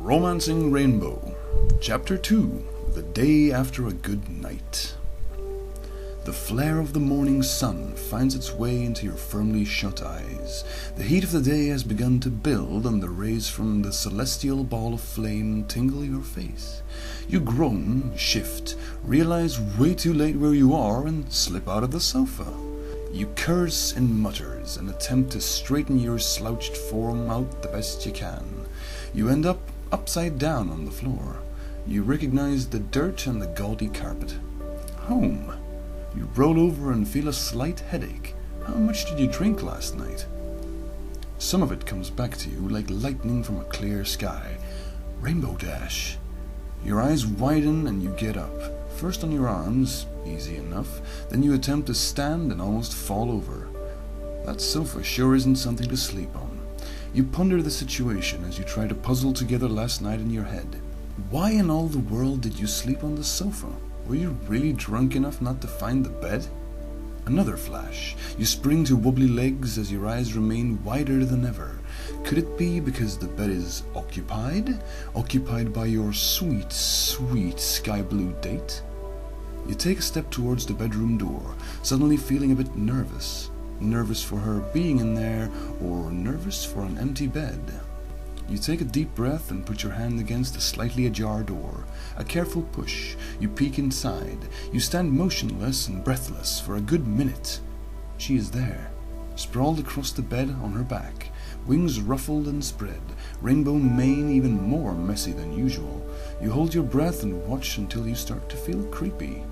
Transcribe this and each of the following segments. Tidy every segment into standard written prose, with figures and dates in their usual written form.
Romancing Rainbow, Chapter 2, The Day After a Good Night. The flare of the morning sun finds its way into your firmly shut eyes. The heat of the day has begun to build, and the rays from the celestial ball of flame tingle your face. You groan, shift, realize way too late where you are, and slip out of the sofa. You curse in mutters and attempt to straighten your slouched form out the best you can. You end up upside down on the floor. You recognize the dirt and the gaudy carpet. Home. You roll over and feel a slight headache. How much did you drink last night? Some of it comes back to you like lightning from a clear sky. Rainbow Dash. Your eyes widen and you get up. First on your arms, easy enough. Then you attempt to stand and almost fall over. That sofa sure isn't something to sleep on. You ponder the situation as you try to puzzle together last night in your head. Why in all the world did you sleep on the sofa? Were you really drunk enough not to find the bed? Another flash. You spring to wobbly legs as your eyes remain wider than ever. Could it be because the bed is occupied? Occupied by your sweet, sweet sky blue date? You take a step towards the bedroom door, suddenly feeling a bit nervous. Nervous for her being in there, or nervous for an empty bed. You take a deep breath and put your hand against the slightly ajar door. A careful push. You peek inside. You stand motionless and breathless for a good minute. She is there, sprawled across the bed on her back, wings ruffled and spread, rainbow mane even more messy than usual. You hold your breath and watch until you start to feel creepy.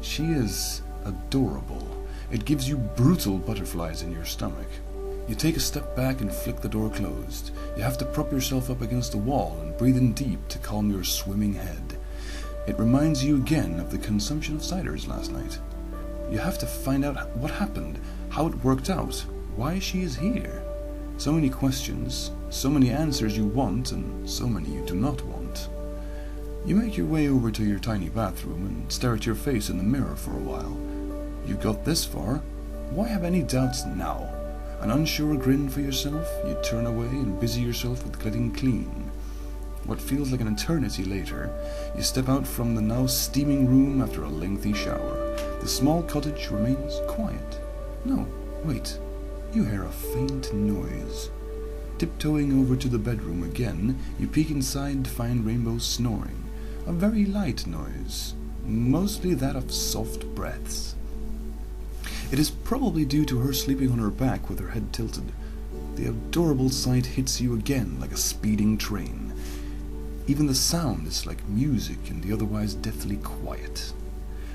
She is adorable. It gives you brutal butterflies in your stomach. You take a step back and flick the door closed. You have to prop yourself up against the wall and breathe in deep to calm your swimming head. It reminds you again of the consumption of ciders last night. You have to find out what happened, how it worked out, why she is here. So many questions, so many answers you want, and so many you do not want. You make your way over to your tiny bathroom and stare at your face in the mirror for a while. You got this far. Why have any doubts now? An unsure grin for yourself, you turn away and busy yourself with getting clean. What feels like an eternity later, you step out from the now steaming room after a lengthy shower. The small cottage remains quiet. No, wait. You hear a faint noise. Tiptoeing over to the bedroom again, you peek inside to find Rainbow snoring. A very light noise, mostly that of soft breaths. It is probably due to her sleeping on her back with her head tilted. The adorable sight hits you again like a speeding train. Even the sound is like music in the otherwise deathly quiet.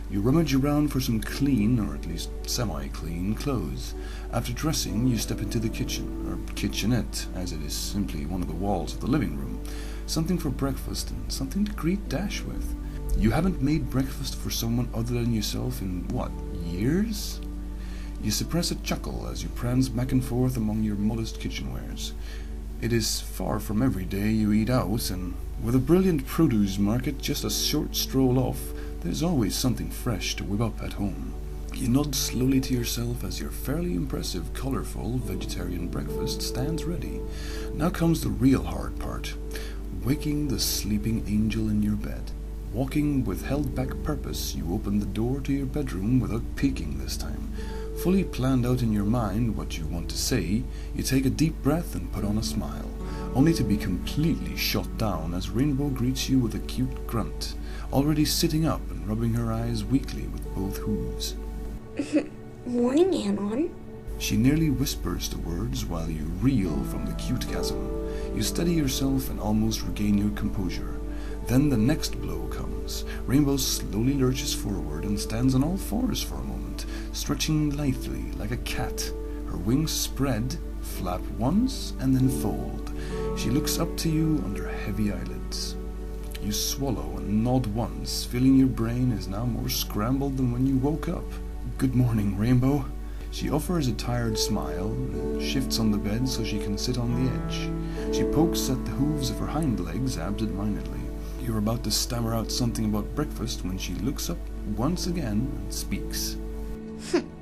You rummage around for some clean, or at least semi-clean, clothes. After dressing, you step into the kitchen, or kitchenette, as it is simply one of the walls of the living room. Something for breakfast and something to greet Dash with. You haven't made breakfast for someone other than yourself in, what, years? You suppress a chuckle as you prance back and forth among your modest kitchenwares. It is far from every day you eat out, and with a brilliant produce market just a short stroll off, there's always something fresh to whip up at home. You nod slowly to yourself as your fairly impressive, colorful vegetarian breakfast stands ready. Now comes the real hard part. Waking the sleeping angel in your bed. Walking with held-back purpose, you open the door to your bedroom without peeking this time. Fully planned out in your mind what you want to say, you take a deep breath and put on a smile, only to be completely shot down as Rainbow greets you with a cute grunt, already sitting up and rubbing her eyes weakly with both hooves. Morning, Anon. She nearly whispers the words while you reel from the cute chasm. You steady yourself and almost regain your composure. Then the next blow comes. Rainbow slowly lurches forward and stands on all fours for a moment, stretching lithely like a cat. Her wings spread, flap once, and then fold. She looks up to you under heavy eyelids. You swallow and nod once, feeling your brain is now more scrambled than when you woke up. Good morning, Rainbow. She offers a tired smile and shifts on the bed so she can sit on the edge. She pokes at the hooves of her hind legs absent-mindedly. You're about to stammer out something about breakfast when she looks up once again and speaks.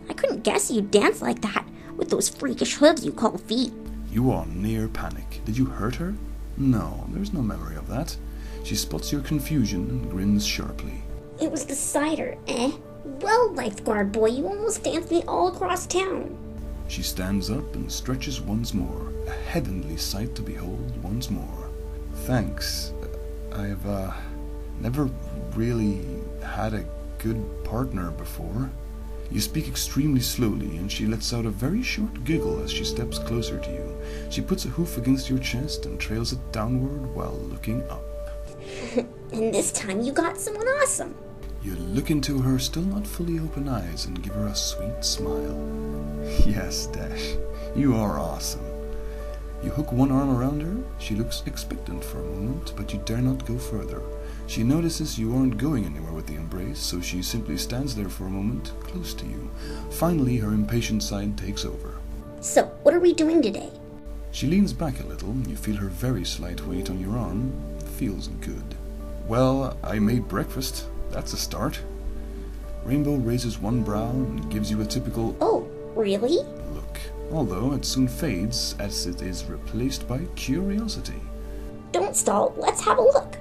I couldn't guess you'd dance like that, with those freakish hooves you call feet. You are near panic. Did you hurt her? No, there's no memory of that. She spots your confusion and grins sharply. It was the cider, eh? Well, lifeguard boy, you almost danced me all across town. She stands up and stretches once more, a heavenly sight to behold once more. Thanks. I've, never really had a good partner before. You speak extremely slowly, and she lets out a very short giggle as she steps closer to you. She puts a hoof against your chest and trails it downward while looking up. And this time you got someone awesome. You look into her still not fully open eyes and give her a sweet smile. Yes, Dash, you are awesome. You hook one arm around her. She looks expectant for a moment, but you dare not go further. She notices you aren't going anywhere with the embrace, so she simply stands there for a moment, close to you. Finally, her impatient side takes over. So, what are we doing today? She leans back a little, and you feel her very slight weight on your arm. It feels good. Well, I made breakfast. That's a start. Rainbow raises one brow and gives you a typical Oh, really? look, although it soon fades as it is replaced by curiosity. Don't stall, let's have a look.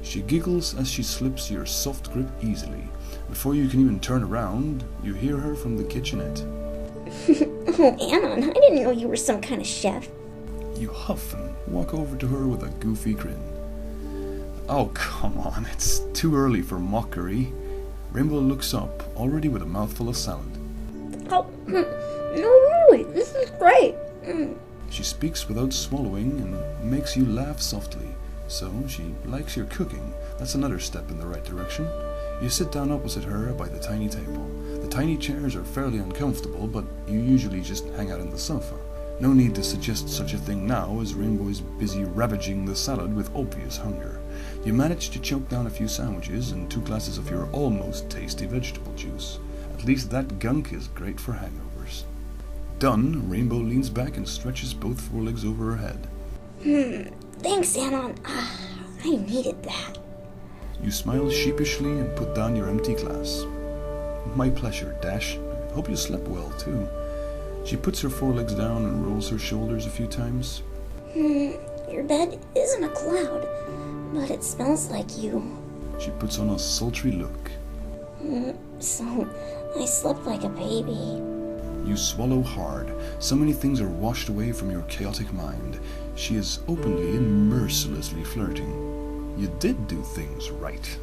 She giggles as she slips your soft grip easily. Before you can even turn around, you hear her from the kitchenette. Oh, Anon, I didn't know you were some kind of chef. You huff and walk over to her with a goofy grin. Oh, come on, it's too early for mockery. Rainbow looks up, already with a mouthful of salad. Oh, no, really, this is great. She speaks without swallowing and makes you laugh softly. So she likes your cooking. That's another step in the right direction. You sit down opposite her by the tiny table. The tiny chairs are fairly uncomfortable, but you usually just hang out on the sofa. No need to suggest such a thing now, as Rainbow is busy ravaging the salad with obvious hunger. You manage to choke down a few sandwiches and 2 glasses of your almost tasty vegetable juice. At least that gunk is great for hangovers. Done, Rainbow leans back and stretches both forelegs over her head. Thanks, Anon. I needed that. You smile sheepishly and put down your empty glass. My pleasure, Dash. I hope you slept well, too. She puts her forelegs down and rolls her shoulders a few times. Your bed isn't a cloud, but it smells like you. She puts on a sultry look. So, I slept like a baby. You swallow hard. So many things are washed away from your chaotic mind. She is openly and mercilessly flirting. You did do things right.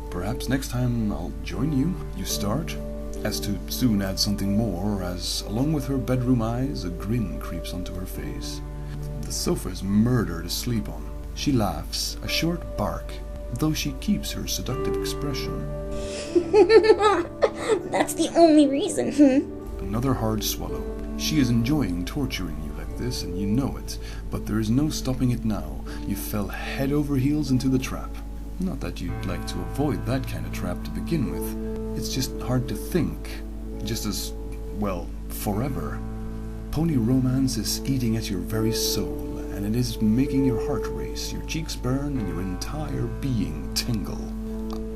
Perhaps next time I'll join you. You start, as to soon add something more, as along with her bedroom eyes, a grin creeps onto her face. The sofa is murder to sleep on. She laughs, a short bark, though she keeps her seductive expression. That's the only reason. Another hard swallow. She is enjoying torturing you like this, and you know it, but there is no stopping it now. You fell head over heels into the trap. Not that you'd like to avoid that kind of trap to begin with. It's just hard to think. Just as, well, forever. Pony romance is eating at your very soul, and it is making your heart race, your cheeks burn, and your entire being tingle.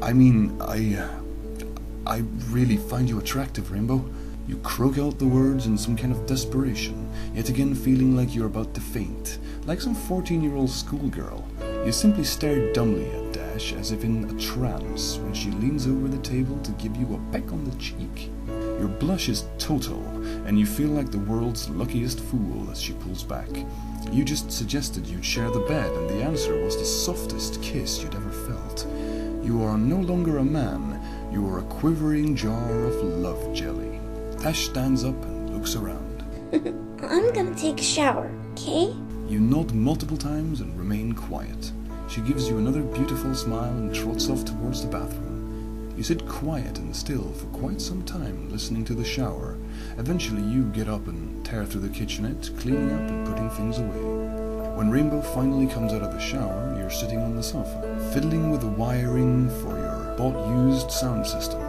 I mean, I really find you attractive, Rainbow. You croak out the words in some kind of desperation, yet again feeling like you're about to faint, like some 14-year-old schoolgirl. You simply stare dumbly at Dash as if in a trance when she leans over the table to give you a peck on the cheek. Your blush is total, and you feel like the world's luckiest fool as she pulls back. You just suggested you'd share the bed, and the answer was the softest kiss you'd ever felt. You are no longer a man, you are a quivering jar of love jelly. Dash stands up and looks around. I'm gonna take a shower, okay? You nod multiple times and remain quiet. She gives you another beautiful smile and trots off towards the bathroom. You sit quiet and still for quite some time, listening to the shower. Eventually you get up and tear through the kitchenette, cleaning up and putting things away. When Rainbow finally comes out of the shower, you're sitting on the sofa, fiddling with the wiring for your bought-used sound system.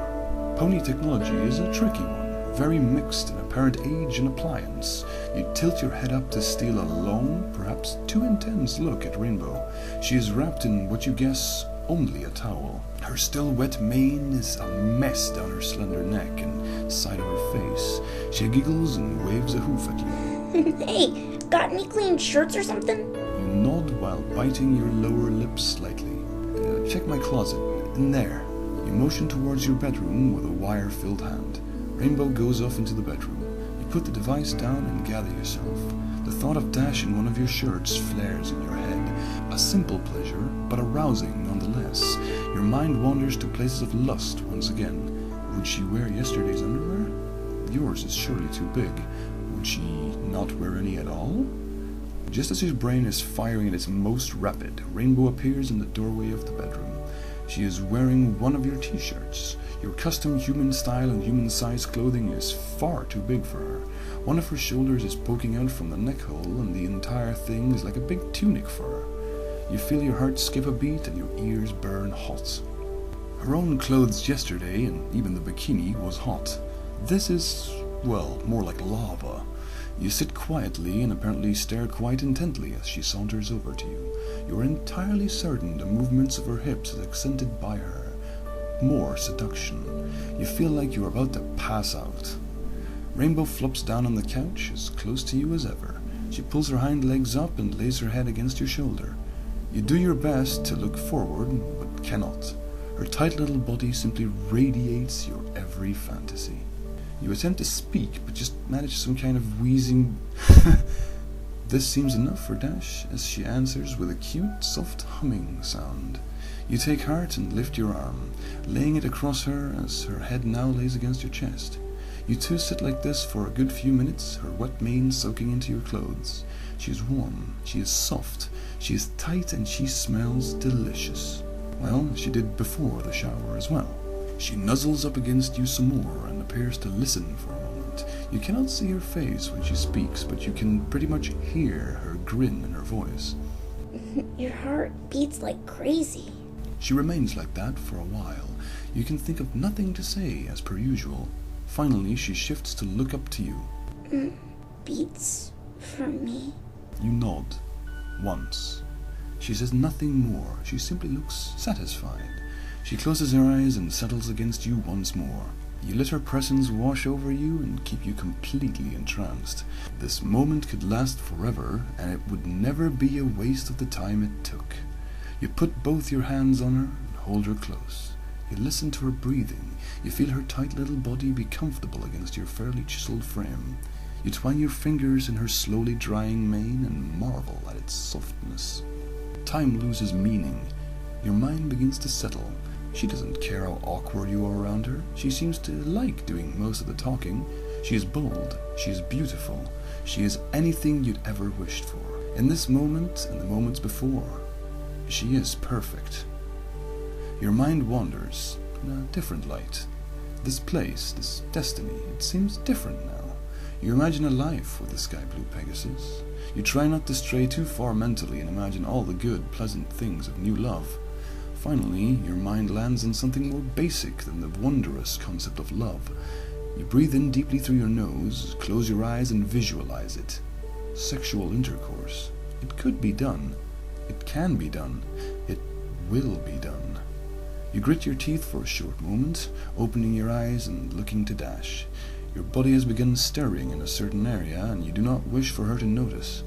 Pony technology is a tricky one. Very mixed in apparent age and appliance. You tilt your head up to steal a long, perhaps too intense look at Rainbow. She is wrapped in what you guess only a towel. Her still wet mane is a mess down her slender neck and side of her face. She giggles and waves a hoof at you. Hey, got any clean shirts or something? You nod while biting your lower lip slightly. Check my closet. In there. You motion towards your bedroom with a wire-filled hand. Rainbow goes off into the bedroom. You put the device down and gather yourself. The thought of Dash in one of your shirts flares in your head. A simple pleasure, but arousing nonetheless. Your mind wanders to places of lust once again. Would she wear yesterday's underwear? Yours is surely too big. Would she not wear any at all? Just as your brain is firing at its most rapid, Rainbow appears in the doorway of the bedroom. She is wearing one of your t-shirts. Your custom human style and human size clothing is far too big for her. One of her shoulders is poking out from the neck hole, and the entire thing is like a big tunic for her. You feel your heart skip a beat and your ears burn hot. Her own clothes yesterday, and even the bikini, was hot. This is, well, more like lava. You sit quietly and apparently stare quite intently as she saunters over to you. You are entirely certain the movements of her hips are accented by her. More seduction. You feel like you are about to pass out. Rainbow flops down on the couch, as close to you as ever. She pulls her hind legs up and lays her head against your shoulder. You do your best to look forward, but cannot. Her tight little body simply radiates your every fantasy. You attempt to speak, but just manage some kind of wheezing. This seems enough for Dash, as she answers with a cute, soft humming sound. You take heart and lift your arm, laying it across her as her head now lays against your chest. You two sit like this for a good few minutes, her wet mane soaking into your clothes. She is warm, she is soft, she is tight, and she smells delicious. Well, she did before the shower as well. She nuzzles up against you some more and appears to listen for a moment. You cannot see her face when she speaks, but you can pretty much hear her grin in her voice. Your heart beats like crazy. She remains like that for a while. You can think of nothing to say, as per usual. Finally, she shifts to look up to you. Beats for me? You nod. Once. She says nothing more. She simply looks satisfied. She closes her eyes and settles against you once more. You let her presence wash over you and keep you completely entranced. This moment could last forever, and it would never be a waste of the time it took. You put both your hands on her and hold her close. You listen to her breathing. You feel her tight little body be comfortable against your fairly chiseled frame. You twine your fingers in her slowly drying mane and marvel at its softness. Time loses meaning. Your mind begins to settle. She doesn't care how awkward you are around her. She seems to like doing most of the talking. She is bold. She is beautiful. She is anything you'd ever wished for. In this moment and the moments before, she is perfect. Your mind wanders in a different light. This place, this destiny, it seems different now. You imagine a life with the sky blue Pegasus. You try not to stray too far mentally and imagine all the good, pleasant things of new love. Finally, your mind lands on something more basic than the wondrous concept of love. You breathe in deeply through your nose, close your eyes and visualize it. Sexual intercourse. It could be done. It can be done. It will be done. You grit your teeth for a short moment, opening your eyes and looking to Dash. Your body has begun stirring in a certain area, and you do not wish for her to notice.